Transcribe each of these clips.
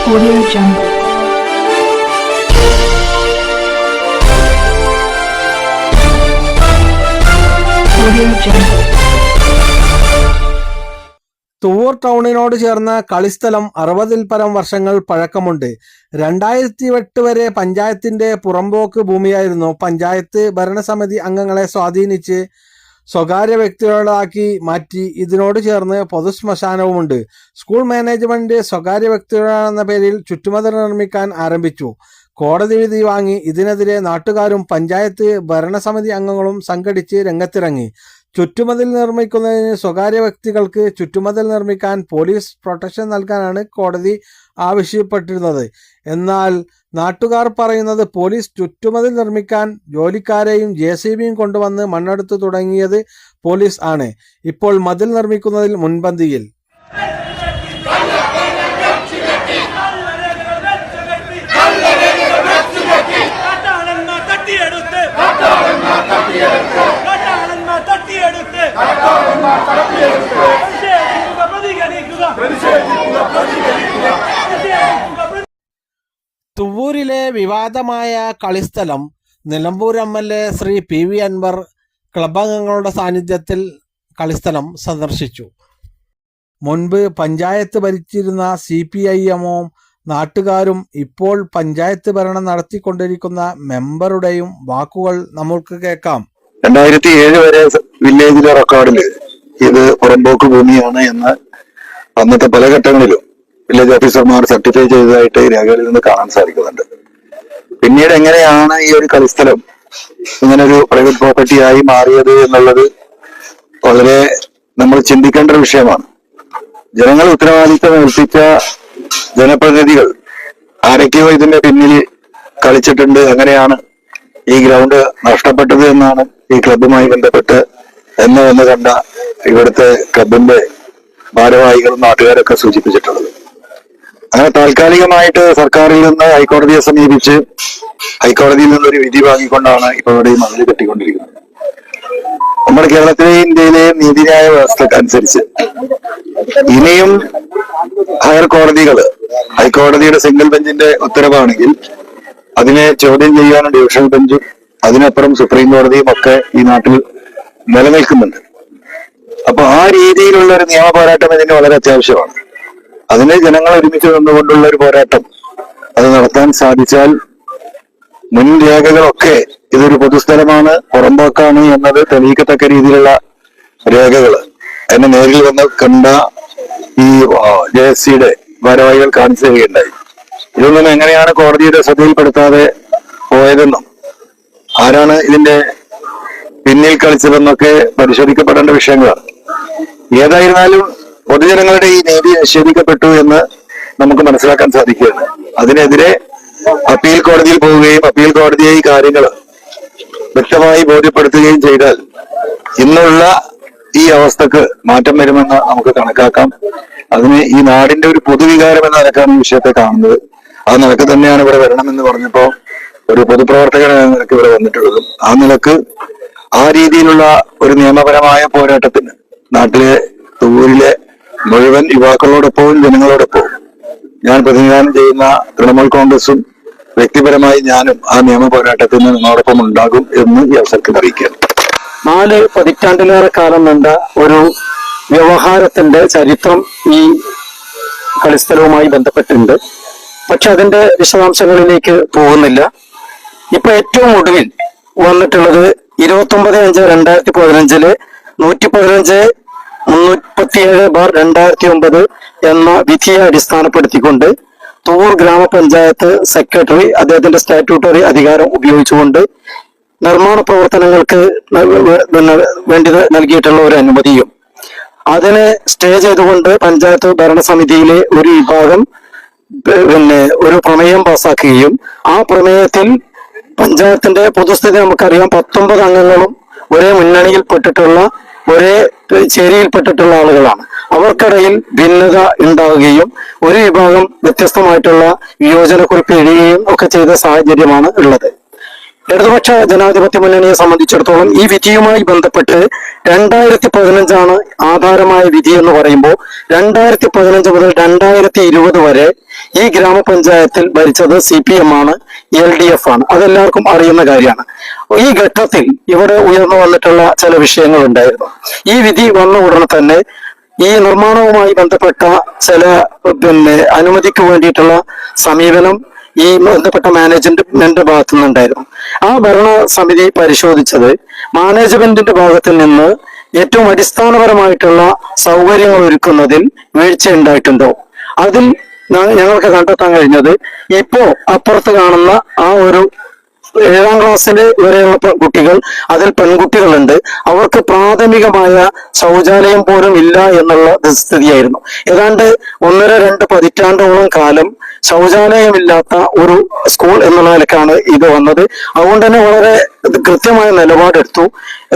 Audio Jungle. Audio Jungle. Thuvur ടൗണിനോട് ചേർന്ന കളിസ്ഥലം 60-ൽ പരം വർഷങ്ങൾ പഴക്കമുണ്ട്. 2008 വരെ പഞ്ചായത്തിന്റെ പുറമ്പോക്ക് ഭൂമിയായിരുന്നു. പഞ്ചായത്ത് ഭരണസമിതി അംഗങ്ങളെ സ്വാധീനിച്ച് സ്വകാര്യ വ്യക്തികളാക്കി മാറ്റി. ഇതിനോട് ചേർന്ന് പൊതുശ്മശാനവുമുണ്ട്. സ്കൂൾ മാനേജ്മെന്റ് സ്വകാര്യ വ്യക്തികളാണെന്ന പേരിൽ ചുറ്റുമതിൽ നിർമ്മിക്കാൻ ആരംഭിച്ചു. കോടതി വിധി വാങ്ങി ഇതിനെതിരെ നാട്ടുകാരും പഞ്ചായത്ത് ഭരണസമിതി അംഗങ്ങളും സംഘടിച്ച് രംഗത്തിറങ്ങി. ചുറ്റുമതിൽ നിർമ്മിക്കുന്നതിന് സ്വകാര്യ വ്യക്തികൾക്ക് ചുറ്റുമതിൽ നിർമ്മിക്കാൻ പോലീസ് പ്രൊട്ടക്ഷൻ നൽകാനാണ് കോടതി ആവശ്യപ്പെട്ടിരുന്നത്. എന്നാൽ നാട്ടുകാർ പറയുന്നത് പോലീസ് ചുറ്റുമതിൽ നിർമ്മിക്കാൻ ജോലിക്കാരെയും JCBയും കൊണ്ടുവന്ന് മണ്ണെടുത്തു തുടങ്ങിയത് പോലീസ് ആണ്. ഇപ്പോൾ മതിൽ നിർമ്മിക്കുന്നതിൽ മുൻപന്തിയിൽ. തുവൂരിലെ വിവാദമായ കളിസ്ഥലം നിലമ്പൂർ MLA ശ്രീ PV അൻവർ ക്ലബംഗങ്ങളുടെ സാന്നിധ്യത്തിൽ കളിസ്ഥലം സന്ദർശിച്ചു. മുൻപ് പഞ്ചായത്ത് ഭരിച്ചിരുന്ന CPIMവും നാട്ടുകാരും ഇപ്പോൾ പഞ്ചായത്ത് ഭരണം നടത്തിക്കൊണ്ടിരിക്കുന്ന മെമ്പറുടെയും വാക്കുകൾ നമുക്ക് കേൾക്കാം. 2007 വരെ വില്ലേജിലെ റെക്കോർഡിൽ ഇത് പുറമ്പോക്ക് ഭൂമിയാണ് എന്ന് അന്നത്തെ പല ഘട്ടങ്ങളിലും വില്ലേജ് ഓഫീസർമാർ സർട്ടിഫൈ ചെയ്തതായിട്ട് രേഖകളിൽ നിന്ന് കാണാൻ സാധിക്കുന്നുണ്ട്. പിന്നീട് എങ്ങനെയാണ് ഈ ഒരു കളിസ്ഥലം ഇങ്ങനൊരു പ്രൈവറ്റ് പ്രോപ്പർട്ടി ആയി മാറിയത് എന്നുള്ളത് വളരെ നമ്മൾ ചിന്തിക്കേണ്ട ഒരു വിഷയമാണ്. ജനങ്ങൾ ഉത്തരവാദിത്തം ഏൽപ്പിച്ച ജനപ്രതിനിധികൾ ആരൊക്കെയോ ഇതിന്റെ പിന്നിൽ കളിച്ചിട്ടുണ്ട്. അങ്ങനെയാണ് ഈ ഗ്രൗണ്ട് നഷ്ടപ്പെട്ടത് എന്നാണ് ഈ ക്ലബ്ബുമായി ബന്ധപ്പെട്ട് എന്ന് കണ്ട ഇവിടുത്തെ ക്ലബിന്റെ ഭാരവാഹികളും നാട്ടുകാരൊക്കെ സൂചിപ്പിച്ചിട്ടുള്ളത്. അങ്ങനെ താൽക്കാലികമായിട്ട് സർക്കാരിൽ നിന്ന് ഹൈക്കോടതിയെ സമീപിച്ച് ഹൈക്കോടതിയിൽ നിന്നൊരു വിധി വാങ്ങിക്കൊണ്ടാണ് ഇപ്പോൾ ഇവിടെ ഈ മതിൽ കെട്ടിക്കൊണ്ടിരിക്കുന്നത്. നമ്മുടെ കേരളത്തിലെയും ഇന്ത്യയിലെയും നീതിന്യായ വ്യവസ്ഥക്കനുസരിച്ച് ഇനിയും ഹയർ കോടതികൾ ഹൈക്കോടതിയുടെ സിംഗിൾ ബെഞ്ചിന്റെ ഉത്തരവാണെങ്കിൽ അതിനെ ചോദ്യം ചെയ്യാനും ഡിവിഷണൽ ബെഞ്ചും അതിനപ്പുറം സുപ്രീം കോടതിയും ഒക്കെ ഈ നാട്ടിൽ നിലനിൽക്കുന്നുണ്ട്. അപ്പൊ ആ രീതിയിലുള്ള ഒരു നിയമ പോരാട്ടം ഇതിന് വളരെ അത്യാവശ്യമാണ്. അതിന് ജനങ്ങൾ ഒരുമിച്ച് നിന്നുകൊണ്ടുള്ള ഒരു പോരാട്ടം അത് നടത്താൻ സാധിച്ചാൽ മുൻ രേഖകളൊക്കെ ഇതൊരു പൊതുസ്ഥലമാണ്, പുറമ്പോക്കാണ് എന്നത് തെളിയിക്കത്തക്ക രീതിയിലുള്ള രേഖകൾ എന്നെ നേരിൽ വന്ന് കണ്ട ഈ JSCയുടെ ഭാരവാഹികൾ കാണിച്ചു തരികയുണ്ടായി. ഇതൊന്നും എങ്ങനെയാണ് കോടതിയുടെ ശ്രദ്ധയിൽപ്പെടുത്താതെ പോയതെന്നും ആരാണ് ഇതിന്റെ പിന്നിൽ കളിച്ചതെന്നൊക്കെ പരിശോധിക്കപ്പെടേണ്ട വിഷയങ്ങളാണ്. ഏതായിരുന്നാലും പൊതുജനങ്ങളുടെ ഈ നീതി നിഷേധിക്കപ്പെട്ടു എന്ന് നമുക്ക് മനസ്സിലാക്കാൻ സാധിക്കുകയാണ്. അതിനെതിരെ അപ്പീൽ കോടതിയിൽ പോവുകയും അപ്പീൽ കോടതിയെ ഈ കാര്യങ്ങൾ വ്യക്തമായി ബോധ്യപ്പെടുത്തുകയും ചെയ്താൽ ഇന്നുള്ള ഈ അവസ്ഥക്ക് മാറ്റം വരുമെന്ന് നമുക്ക് കണക്കാക്കാം. അതിന് ഈ നാടിന്റെ ഒരു പൊതുവികാരം എന്ന നിലക്കാണ് ഈ വിഷയത്തെ കാണുന്നത്. ആ നിലക്ക് തന്നെയാണ് ഇവിടെ വരണമെന്ന് പറഞ്ഞപ്പോ ഒരു പൊതുപ്രവർത്തകൻ എന്ന നിലക്ക് ഇവിടെ വന്നിട്ടുള്ളതും. ആ നിലക്ക് ആ രീതിയിലുള്ള ഒരു നിയമപരമായ പോരാട്ടത്തിന് നാട്ടിലെ തുവൂരിലെ മുഴുവൻ യുവാക്കളോടൊപ്പവും ജനങ്ങളോടൊപ്പവും ഞാൻ പ്രതിനിധാനം ചെയ്യുന്ന തൃണമൂൽ കോൺഗ്രസും വ്യക്തിപരമായി ഞാനും ആ നിയമ പോരാട്ടത്തിന് നിങ്ങളോടൊപ്പം ഉണ്ടാകും എന്ന് ഈ അവസരത്തിൽ അറിയിക്കുക. 4 പതിറ്റാണ്ടിലേറെ കാലം നീണ്ട ഒരു വ്യവഹാരത്തിന്റെ ചരിത്രം ഈ കളിസ്ഥലവുമായി ബന്ധപ്പെട്ടിട്ടുണ്ട്. പക്ഷെ അതിന്റെ വിശദാംശങ്ങളിലേക്ക് പോകുന്നില്ല. ഇപ്പൊ ഏറ്റവും ഒടുവിൽ വന്നിട്ടുള്ളത് 29/5/2015 115/337/2009 എന്ന വിധിയെ അടിസ്ഥാനപ്പെടുത്തിക്കൊണ്ട് തുവൂർ ഗ്രാമപഞ്ചായത്ത് സെക്രട്ടറി അദ്ദേഹത്തിന്റെ സ്റ്റാറ്റ്യൂട്ടറി അധികാരം ഉപയോഗിച്ചുകൊണ്ട് നിർമ്മാണ പ്രവർത്തനങ്ങൾക്ക് വേണ്ടി നൽകിയിട്ടുള്ള ഒരു അനുമതിയും അതിനെ സ്റ്റേ ചെയ്തുകൊണ്ട് പഞ്ചായത്ത് ഭരണസമിതിയിലെ ഒരു വിഭാഗം ഒരു പ്രമേയം പാസാക്കുകയും ആ പ്രമേയത്തിൽ പഞ്ചായത്തിന്റെ പൊതുസ്ഥിതി നമുക്കറിയാം 19 അംഗങ്ങളും ഒരേ മുന്നണിയിൽപ്പെട്ടിട്ടുള്ള ഒരേ ചേരിയിൽപ്പെട്ടിട്ടുള്ള ആളുകളാണ്. അവർക്കിടയിൽ ഭിന്നത ഉണ്ടാവുകയും ഒരു വിഭാഗം വ്യത്യസ്തമായിട്ടുള്ള വിയോജനക്കുറിപ്പ് എഴുതുകയും ഒക്കെ ചെയ്ത സാഹചര്യമാണ് ഉള്ളത്. ഇടതുപക്ഷ ജനാധിപത്യ മുന്നണിയെ സംബന്ധിച്ചിടത്തോളം ഈ വിധിയുമായി ബന്ധപ്പെട്ട് 2015 ആധാരമായ വിധി എന്ന് പറയുമ്പോൾ 2015 മുതൽ 2020 വരെ ഈ ഗ്രാമപഞ്ചായത്തിൽ ഭരിച്ചത് CPM ആണ്, LDF ആണ്. അതെല്ലാവർക്കും അറിയുന്ന കാര്യമാണ്. ഈ ഘട്ടത്തിൽ ഇവിടെ ഉയർന്നു വന്നിട്ടുള്ള ചില വിഷയങ്ങൾ ഉണ്ടായിരുന്നു. ഈ വിധി വന്ന ഉടനെ തന്നെ ഈ നിർമ്മാണവുമായി ബന്ധപ്പെട്ട ചില അനുമതിക്ക് വേണ്ടിയിട്ടുള്ള സമീപനം ഈ ബന്ധപ്പെട്ട മാനേജ്മെന്റ് ഭാഗത്തു നിന്നുണ്ടായിരുന്നു. ആ ഭരണസമിതി പരിശോധിച്ചത് മാനേജ്മെന്റിന്റെ ഭാഗത്തിൽ നിന്ന് ഏറ്റവും അടിസ്ഥാനപരമായിട്ടുള്ള സൗകര്യങ്ങൾ ഒരുക്കുന്നതിൽ വീഴ്ച ഉണ്ടായിട്ടുണ്ടോ. അതിൽ ഞങ്ങൾക്ക് കണ്ടെത്താൻ കഴിഞ്ഞത് ഇപ്പോ അപ്പുറത്ത് കാണുന്ന ആ ഒരു 7ാം ക്ലാസ്സിൽ വരെയുള്ള കുട്ടികൾ, അതിൽ പെൺകുട്ടികളുണ്ട്, അവർക്ക് പ്രാഥമികമായ ശൗചാലയം പോലും ഇല്ല എന്നുള്ള സ്ഥിതിയായിരുന്നു. ഏതാണ്ട് 1.5-2 പതിറ്റാണ്ടോളം കാലം ശൗചാലയമില്ലാത്ത ഒരു സ്കൂൾ എന്നുള്ള നിലക്കാണ് ഇത് വന്നത്. അതുകൊണ്ട് തന്നെ വളരെ കൃത്യമായ നിലപാടെടുത്തു.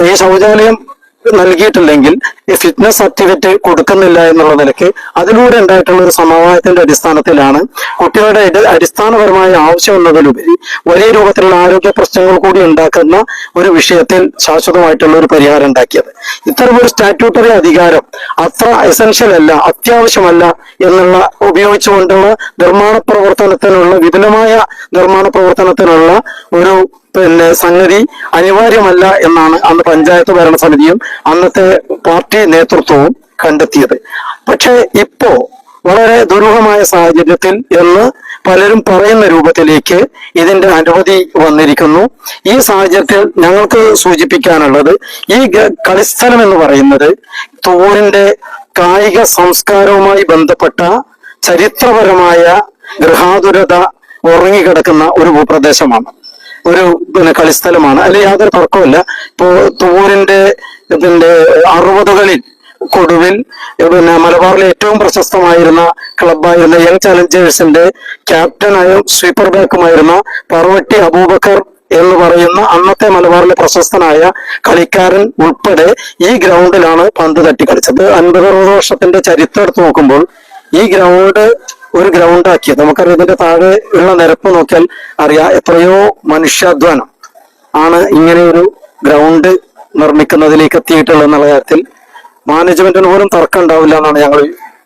ഈ ശൗചാലയം നൽകിയിട്ടില്ലെങ്കിൽ ഈ ഫിറ്റ്നസ് സർട്ടിഫിക്കറ്റ് കൊടുക്കുന്നില്ല എന്നുള്ള നിലയ്ക്ക് അതിലൂടെ ഉണ്ടായിട്ടുള്ള ഒരു സമവായത്തിന്റെ അടിസ്ഥാനത്തിലാണ് കുട്ടികളുടെ അടിസ്ഥാനപരമായ ആവശ്യം എന്നതിലുപരി വലിയ രൂപത്തിലുള്ള ആരോഗ്യ പ്രശ്നങ്ങൾ കൂടി ഉണ്ടാക്കുന്ന ഒരു വിഷയത്തിൽ ശാശ്വതമായിട്ടുള്ള ഒരു പരിഹാരം ഉണ്ടാക്കിയത്. ഇത്തരമൊരു സ്റ്റാറ്റ്യൂട്ടറി അധികാരം അത്ര എസെൻഷ്യൽ അല്ല, അത്യാവശ്യമല്ല എന്നുള്ള ഉപയോഗിച്ചുകൊണ്ടുള്ള നിർമ്മാണ പ്രവർത്തനത്തിനുള്ള വിപുലമായ നിർമ്മാണ പ്രവർത്തനത്തിനുള്ള ഒരു സംഗതി അനിവാര്യമല്ല എന്നാണ് അന്ന് പഞ്ചായത്ത് ഭരണസമിതിയും അന്നത്തെ പാർട്ടി നേതൃത്വവും കണ്ടെത്തിയത്. പക്ഷെ ഇപ്പോ വളരെ ദുരൂഹമായ സാഹചര്യത്തിൽ എന്ന് പലരും പറയുന്ന രൂപത്തിലേക്ക് ഇതിന്റെ അനുമതി വന്നിരിക്കുന്നു. ഈ സാഹചര്യത്തിൽ ഞങ്ങൾക്ക് സൂചിപ്പിക്കാനുള്ളത്, ഈ കളിസ്ഥലം എന്ന് പറയുന്നത് തുവൂരിന്റെ കായിക സംസ്കാരവുമായി ബന്ധപ്പെട്ട ചരിത്രപരമായ ഗൃഹാതുരത ഉറങ്ങിക്കിടക്കുന്ന ഒരു ഭൂപ്രദേശമാണ്, ഒരു കളിസ്ഥലമാണ്. അതിൽ യാതൊരു തർക്കമില്ല. ഇപ്പോ തുവൂരിന്റെ 60കളിൽ കൊടുവിൽ മലബാറിലെ ഏറ്റവും പ്രശസ്തമായിരുന്ന ക്ലബായിരുന്ന യങ് ചാലഞ്ചേഴ്സിന്റെ ക്യാപ്റ്റനായും സ്വീപ്പർ ബാക്കുമായിരുന്ന പറവട്ടി അബൂബക്കർ എന്ന് പറയുന്ന അന്നത്തെ മലബാറിലെ പ്രശസ്തനായ കളിക്കാരൻ ഉൾപ്പെടെ ഈ ഗ്രൗണ്ടിലാണ് പന്ത് തട്ടി കളിച്ചത്. 50-60 വർഷത്തിന്റെ ചരിത്രം എടുത്ത് നോക്കുമ്പോൾ ഈ ഗ്രൗണ്ട് ഒരു ഗ്രൗണ്ടാക്കിയത് നമുക്കറിയാം. ഇതിന്റെ താഴെ ഉള്ള നിരപ്പ് നോക്കിയാൽ അറിയാം എത്രയോ മനുഷ്യാധ്വാനം ആണ് ഇങ്ങനെ ഒരു ഗ്രൗണ്ട് നിർമ്മിക്കുന്നതിലേക്ക് എത്തിയിട്ടുള്ളത് എന്നുള്ള കാര്യത്തിൽ മാനേജ്മെന്റിന് പോലും തർക്കം ഉണ്ടാവില്ല എന്നാണ് ഞങ്ങൾ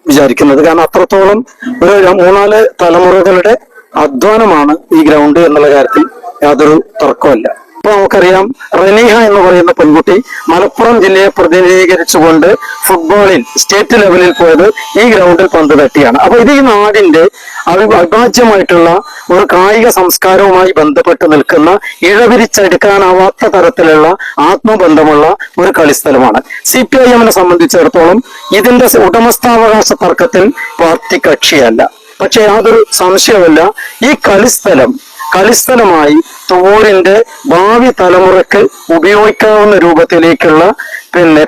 വിചാരിക്കുന്നത്. കാരണം അത്രത്തോളം ഒരു 3-4 തലമുറകളുടെ അധ്വാനമാണ് ഈ ഗ്രൗണ്ട് എന്നുള്ള കാര്യത്തിൽ യാതൊരു തർക്കമല്ല. ഇപ്പൊ നമുക്കറിയാം റനീഹ എന്ന് പറയുന്ന പെൺകുട്ടി മലപ്പുറം ജില്ലയെ പ്രതിനിധീകരിച്ചുകൊണ്ട് ഫുട്ബോളിൽ സ്റ്റേറ്റ് ലെവലിൽ പോയത് ഈ ഗ്രൗണ്ടിൽ പന്ത് തട്ടിയാണ്. അപ്പൊ ഇത് ഈ നാടിന്റെ അവിഭാജ്യമായിട്ടുള്ള ഒരു കായിക സംസ്കാരവുമായി ബന്ധപ്പെട്ട് നിൽക്കുന്ന ഇഴപിരിച്ചെടുക്കാനാവാത്ത തരത്തിലുള്ള ആത്മബന്ധമുള്ള ഒരു കളിസ്ഥലമാണ്. CPIM-നെ സംബന്ധിച്ചിടത്തോളം ഇതിന്റെ ഉടമസ്ഥാവകാശ തർക്കത്തിൽ പാർട്ടി കക്ഷിയല്ല. പക്ഷെ യാതൊരു സംശയവുമില്ല, ഈ കളിസ്ഥലമായി തുവൂരിന്റെ ഭാവി തലമുറയ്ക്ക് ഉപയോഗിക്കാവുന്ന രൂപത്തിലേക്കുള്ള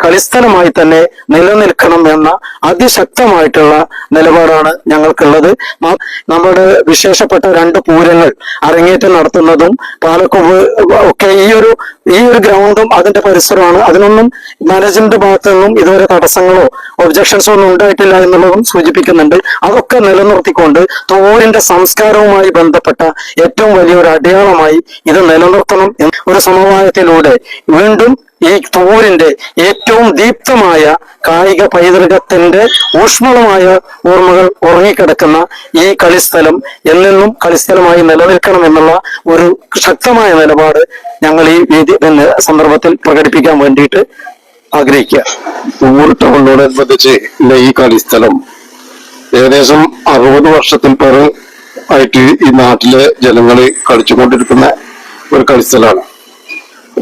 കളിസ്ഥലമായി തന്നെ നിലനിൽക്കണം എന്ന അതിശക്തമായിട്ടുള്ള നിലപാടാണ് ഞങ്ങൾക്കുള്ളത്. നമ്മുടെ വിശേഷപ്പെട്ട 2 പൂരങ്ങൾ അരങ്ങേറ്റം നടത്തുന്നതും പാലക്കൊമ്പ് ഒക്കെ ഈ ഒരു ഗ്രൗണ്ടും അതിന്റെ പരിസരമാണ്. അതിനൊന്നും മാനേജ്മെന്റ് ഭാഗത്തു നിന്നും ഇതുവരെ തടസ്സങ്ങളോ ഒബ്ജക്ഷൻസോ ഒന്നും ഉണ്ടായിട്ടില്ല എന്നുള്ളതും സൂചിപ്പിക്കുന്നുണ്ട്. അതൊക്കെ നിലനിർത്തിക്കൊണ്ട് തുവൂരിന്റെ സംസ്കാരവുമായി ബന്ധപ്പെട്ട ഏറ്റവും വലിയൊരു അടയാളമായി ഇത് നിലനിർത്തണം എന്ന ഒരു സമവായത്തിലൂടെ വീണ്ടും ഈ തുവൂരിന്റെ ഏറ്റവും ദീപ്തമായ കായിക പൈതൃകത്തിന്റെ ഊഷ്മളമായ ഓർമ്മകൾ ഉറങ്ങിക്കിടക്കുന്ന ഈ കളിസ്ഥലം എന്നെന്നും കളിസ്ഥലമായി നിലനിൽക്കണം എന്നുള്ള ഒരു ശക്തമായ നിലപാട് ഞങ്ങൾ ഈ സന്ദർഭത്തിൽ പ്രകടിപ്പിക്കാൻ വേണ്ടിയിട്ട് ആഗ്രഹിക്കുക. തുവൂർ ടൗണിനോടനുബന്ധിച്ച് ഈ കളിസ്ഥലം ഏകദേശം 60 വർഷത്തിൽ പേര് ആയിട്ട് ഈ നാട്ടിലെ ജനങ്ങൾ കളിച്ചുകൊണ്ടിരിക്കുന്ന ഒരു കളിസ്ഥലമാണ്.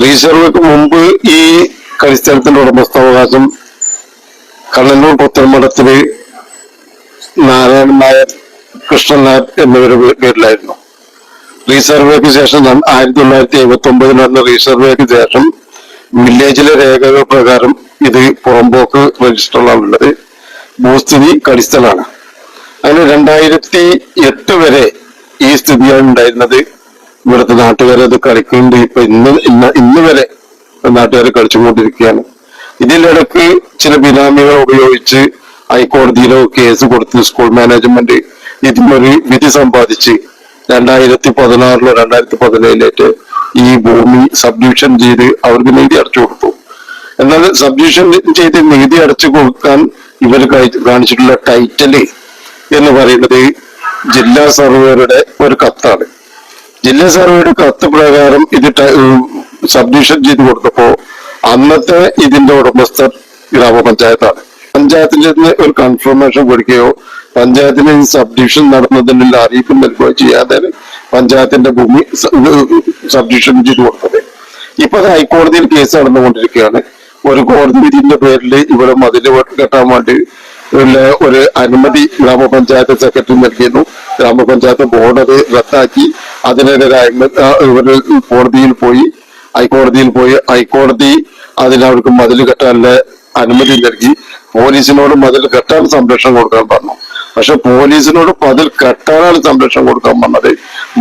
റീസർവേക്ക് മുമ്പ് ഈ കളിസ്ഥലത്തിന്റെ ഉടമസ്ഥാവകാശം കണ്ണന്നൂർ പുത്തൻമഠത്തില് നാരായണൻ നായർ, കൃഷ്ണൻ നായർ എന്നിവരുടെ പേരിലായിരുന്നു. റീസർവേക്ക് ശേഷം 1979 നടന്ന റീസർവേക്ക് ശേഷം വില്ലേജിലെ രേഖകൾ പ്രകാരം ഇത് പുറമ്പോക്ക് രജിസ്റ്ററിലാണുള്ളത്. ഭൂസ്ഥിതി കളിസ്ഥലാണ്. അങ്ങനെ 2008 വരെ ഈ സ്ഥിതിയാണ് ഉണ്ടായിരുന്നത്. ഇവിടുത്തെ നാട്ടുകാർ അത് കളിക്കുന്നുണ്ട്. ഇപ്പൊ ഇന്ന് വരെ നാട്ടുകാർ കളിച്ചുകൊണ്ടിരിക്കുകയാണ്. ഇതിലിടക്ക് ചില ബിനാമികൾ ഉപയോഗിച്ച് ഹൈക്കോടതിയിലോ കേസ് കൊടുത്ത് സ്കൂൾ മാനേജ്മെന്റ് ഇതിനൊരു വിധി സമ്പാദിച്ച് 2016-ലോ 2017-ലേറ്റ് ഈ ഭൂമി സബ്ഡിവിഷൻ ചെയ്ത് അവർക്ക് നികുതി അടച്ചു കൊടുത്തു. എന്നാൽ സബ്ഡിവിഷൻ ചെയ്ത് നികുതി അടച്ചു കൊടുക്കാൻ ഇവർ കാണിച്ചിട്ടുള്ള ടൈറ്റല് എന്ന് പറയുന്നത് ജില്ലാ സർവേയുടെ ഒരു കത്താണ്. ജില്ലാ സർവേയുടെ കത്ത് പ്രകാരം ഇത് സബ്ഡിവിഷൻ ചെയ്ത് കൊടുത്തപ്പോ അന്നത്തെ ഇതിന്റെ ഉടമസ്ഥർ ഗ്രാമപഞ്ചായത്താണ്. പഞ്ചായത്തിൽ നിന്ന് ഒരു കൺഫർമേഷൻ കൊടുക്കുകയോ പഞ്ചായത്തിന് സബ്ഡിവിഷൻ നടന്നതിനുള്ള അറിയിപ്പ് നൽകുകയോ ചെയ്യാതെ പഞ്ചായത്തിന്റെ ഭൂമി സബ്ഡിവിഷൻ ചെയ്ത് കൊടുത്തത്. ഇപ്പൊ ഹൈക്കോടതിയിൽ കേസ് നടന്നുകൊണ്ടിരിക്കുകയാണ്. ഒരു കോടതി വിധിന്റെ പേരിൽ ഇവിടെ മതില് കെട്ടാൻ വേണ്ടി ഒരു അനുമതി ഗ്രാമപഞ്ചായത്ത് സെക്രട്ടറി നൽകിയിരുന്നു. ഗ്രാമപഞ്ചായത്ത് ബോർഡ് അത് റദ്ദാക്കി അതിനെതിരെ ഇവര് ഹൈക്കോടതിയിൽ പോയി ഹൈക്കോടതി അതിനവർക്ക് മതിൽ കെട്ടാനുള്ള അനുമതി നൽകി. പോലീസിനോട് മതിൽ കെട്ടാൻ സംരക്ഷണം കൊടുക്കാൻ പറഞ്ഞു. പക്ഷെ പോലീസിനോട് മതിൽ കെട്ടാനാണ് സംരക്ഷണം കൊടുക്കാൻ പറഞ്ഞത്,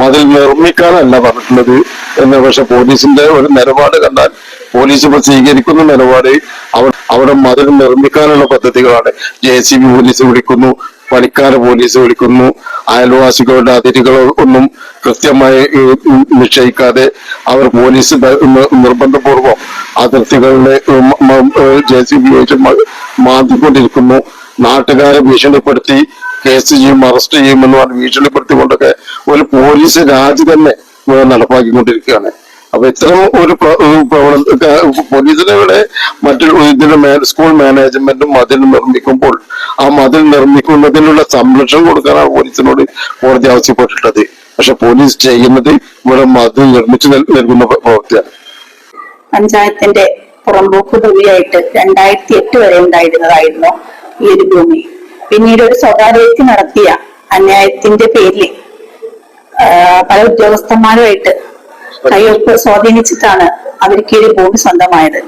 മതിൽ നിർമ്മിക്കാനല്ല പറഞ്ഞിട്ടുള്ളത് എന്ന്. പക്ഷെ പോലീസിന്റെ ഒരു നിലപാട് കണ്ടാൽ പോലീസ് ഇപ്പോൾ സ്വീകരിക്കുന്ന നിലപാട് അവിടെ മതിൽ നിർമ്മിക്കാനുള്ള പദ്ധതികളാണ്. JCB പോലീസ് വിളിക്കുന്നു, പണിക്കാരെ പോലീസ് വിളിക്കുന്നു, അയൽവാസികളുടെ അതിരുകൾ ഒന്നും കൃത്യമായി നിശ്ചയിക്കാതെ അവർ പോലീസ് നിർബന്ധപൂർവം അതിർത്തികളിലെ JCB വെച്ച് മാന്തിക്കൊണ്ടിരിക്കുന്നു. നാട്ടുകാരെ ഭീഷണിപ്പെടുത്തി കേസ് ചെയ്യും, അറസ്റ്റ് ചെയ്യുമെന്ന് പറഞ്ഞ് ഭീഷണിപ്പെടുത്തിക്കൊണ്ടൊക്കെ ഒരു പോലീസ് രാജ് തന്നെ നടപ്പാക്കിക്കൊണ്ടിരിക്കുകയാണ്. അപ്പൊ ഇത്തരം ഒരു പോലീസിനെ ഇതിന്റെ സ്കൂൾ മാനേജ്മെന്റും മതിൽ നിർമ്മിക്കുമ്പോൾ ആ മതിൽ നിർമ്മിക്കുന്നതിനുള്ള സംരക്ഷണം കൊടുക്കാനാണ് പോലീസിനോട് കോടതി ആവശ്യപ്പെട്ടിട്ടുള്ളത്. പക്ഷെ പോലീസ് ചെയ്യുന്നത് ഇവിടെ മതിൽ നിർമ്മിച്ചു നൽകുന്ന പ്രവൃത്തിയാണ്. പഞ്ചായത്തിന്റെ പുറമ്പോക്ക് ഭൂമിയായിട്ട് 2008 വരെ ഉണ്ടായിരുന്നതായിരുന്നു ഈ ഒരു ഭൂമി. പിന്നീട് ഒരു സ്വകാര്യ വ്യക്തി നടത്തിയ അന്യായത്തിന്റെ പേരിൽ പല ഉദ്യോഗസ്ഥന്മാരുമായിട്ട് കയ്യൊപ്പ് സ്വാധീനിച്ചിട്ടാണ് അവർക്ക് ഈ ഭൂമി സ്വന്തമായത്.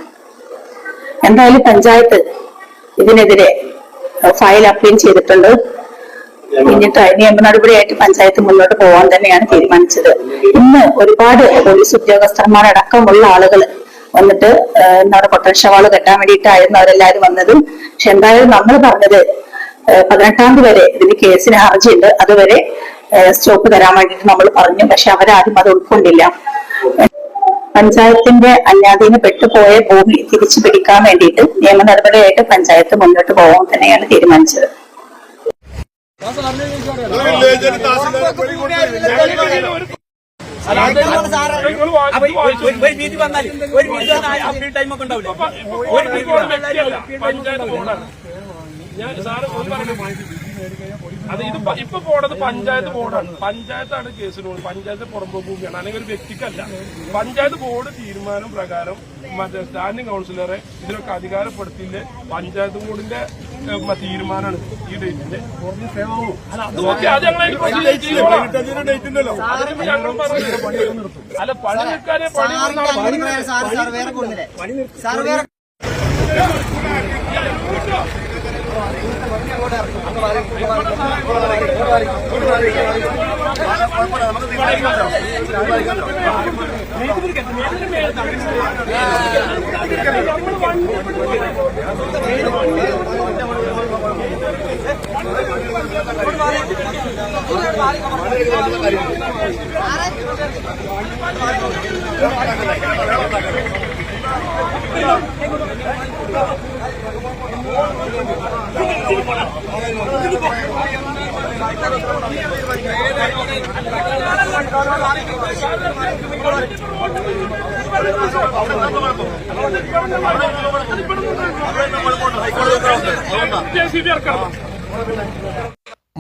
എന്തായാലും പഞ്ചായത്ത് ഇതിനെതിരെ ഫയൽ അപ്പീൽ ചെയ്തിട്ടുണ്ട്. പിന്നീട് നിയമ നടപടിയായിട്ട് പഞ്ചായത്ത് മുന്നോട്ട് പോകാൻ തന്നെയാണ് തീരുമാനിച്ചത്. ഇന്ന് ഒരുപാട് പോലീസ് ഉദ്യോഗസ്ഥന്മാരടക്കമുള്ള ആളുകൾ വന്നിട്ട് നമ്മുടെ പൊട്ടൻഷവാള് കെട്ടാൻ വേണ്ടിയിട്ടായിരുന്നു അവരെല്ലാരും വന്നത്. പക്ഷെ എന്തായാലും നമ്മൾ പറഞ്ഞത് 18-ാം തീയതി വരെ ഇതിന് കേസിന് ഹർജിയുണ്ട്, അതുവരെ സ്റ്റോപ്പ് തരാൻ വേണ്ടിയിട്ട് നമ്മൾ പറഞ്ഞു. പക്ഷെ അവരാരും അത് ഉൾക്കൊണ്ടില്ല. പഞ്ചായത്തിന്റെ അന്യാധീനപ്പെട്ടു പോയ ഭൂമി തിരിച്ചു പിടിക്കാൻ വേണ്ടിയിട്ട് നിയമ നടപടിയായിട്ട് പഞ്ചായത്ത് മുന്നോട്ട് പോകാൻ തന്നെയാണ് തീരുമാനിച്ചത്. അത് ഇത് ഇപ്പൊ പോണത് പഞ്ചായത്ത് ബോർഡാണ്. പഞ്ചായത്താണ് കേസിന് പോകുന്നത്. പഞ്ചായത്ത് പുറമ്പോക്ക് ഭൂമിയാണ്, അല്ലെങ്കിൽ ഒരു വ്യക്തിക്കല്ല. പഞ്ചായത്ത് ബോർഡ് തീരുമാനം പ്രകാരം മറ്റേ സ്റ്റാൻഡിംഗ് കൗൺസിലറെ ഇതിനൊക്കെ അധികാരപ്പെടുത്തിയില്ലേ പഞ്ചായത്ത് ബോർഡിന്റെ തീരുമാനമാണ് ഈ ഡേറ്റിന്റെ. ഞങ്ങൾ പറഞ്ഞു അല്ല പണി നിൽക്കാനേ പണി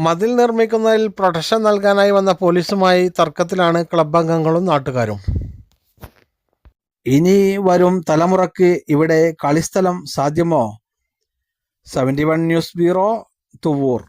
മതിൽ നിർമ്മിക്കുന്നതിൽ പ്രൊട്ടക്ഷൻ നൽകാനായി വന്ന പോലീസുമായി തർക്കത്തിലാണ് ക്ലബ് അംഗങ്ങളും നാട്ടുകാരും. ഇനി വരും തലമുറയ്ക്ക് ഇവിടെ കളിസ്ഥലം സാധ്യമോ? 71 ന്യൂസ് ബ്യൂറോ, തുവൂർ.